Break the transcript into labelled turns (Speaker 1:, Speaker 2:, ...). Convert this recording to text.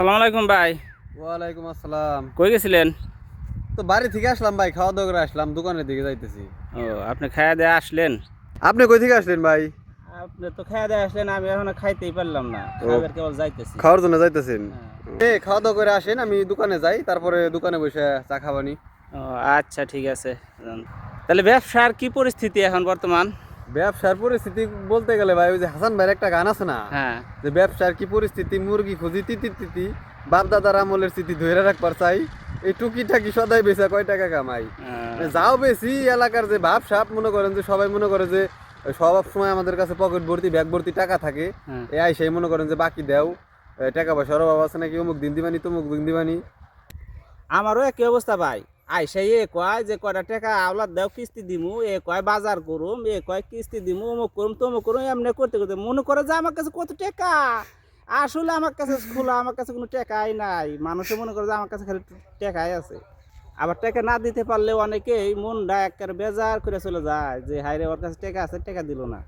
Speaker 1: আসসালামু আলাইকুম ভাই।
Speaker 2: ওয়ালাইকুম আসসালাম।
Speaker 1: কই গেছিলেন?
Speaker 2: তো বাড়ি থেকে আসলাম ভাই, খাওয়া দাওয়া করে আসলাম, দোকানের দিকে যাইতেছি।
Speaker 1: ও, আপনি খাইয়া দেয়া আসলেন?
Speaker 2: আপনি কই থেকে আসলেন ভাই?
Speaker 1: আপনি তো খাইয়া দেয়া আসলেন, আমি এখনো খাইতেই পারলাম না,
Speaker 2: ও,
Speaker 1: খাবার কেবল যাইতেছি।
Speaker 2: খাওয়ার জন্য যাইতেছেন?
Speaker 1: হ্যাঁ।
Speaker 2: খাওয়া দাওয়া করে আসেন, আমি দোকানে যাই, তারপরে দোকানে বসে চা খাবানি।
Speaker 1: ও আচ্ছা, ঠিক আছে। তাহলে ব্যবসার কি পরিস্থিতি এখন বর্তমান?
Speaker 2: ব্যবসার পরিস্থিতি বলতে গেলে ভাই, ওই যে হাসান ভাইয়ের একটা গান আছে না,
Speaker 1: হ্যাঁ।
Speaker 2: যে ব্যবসার কি পরিস্থিতি, মুরগি খুঁজি তিতি তিতি, বাপ দাদার আমলের স্মৃতি ধরে রাখবার চাই, এই টুকিটাকি সদাই বেচা কয় টাকা কামাই। যাও বেশি এলাকার যে ভাব সাপ, মনে করেন যে সবাই মনে করে যে সব সময় আমাদের কাছে পকেট ভর্তি ব্যাগ ভর্তি টাকা থাকে,
Speaker 1: হ্যাঁ।
Speaker 2: এই সেই মনে করেন যে বাকি দেও, টাকা পয়সার অভাব আছে নাকি, অমুক দিন দিবানি তমুক দিন দিবানি।
Speaker 1: আমারও একই অবস্থা ভাই। আইসা কয় যে কয়টা টাকা আওলাদ দেও, কিস্তি দিমু, কয় বাজার করুম, কয় কিস্তি দিমু, অমুক করুম তমুক করুম, এমনি করতে করতে মনে করে যে আমার কাছে কত টাকা। আসলে আমার কাছে খোলা, আমার কাছে কোনো টাকাই নাই। মানুষে মনে করে যে আমার কাছে খালি টাকাই আছে। আবার টাকা না দিতে পারলে অনেকেই মনটা একেবারে বেজার করে চলে যায় যে হায় রে, ওর কাছে টাকা আছে, টাকা দিল না।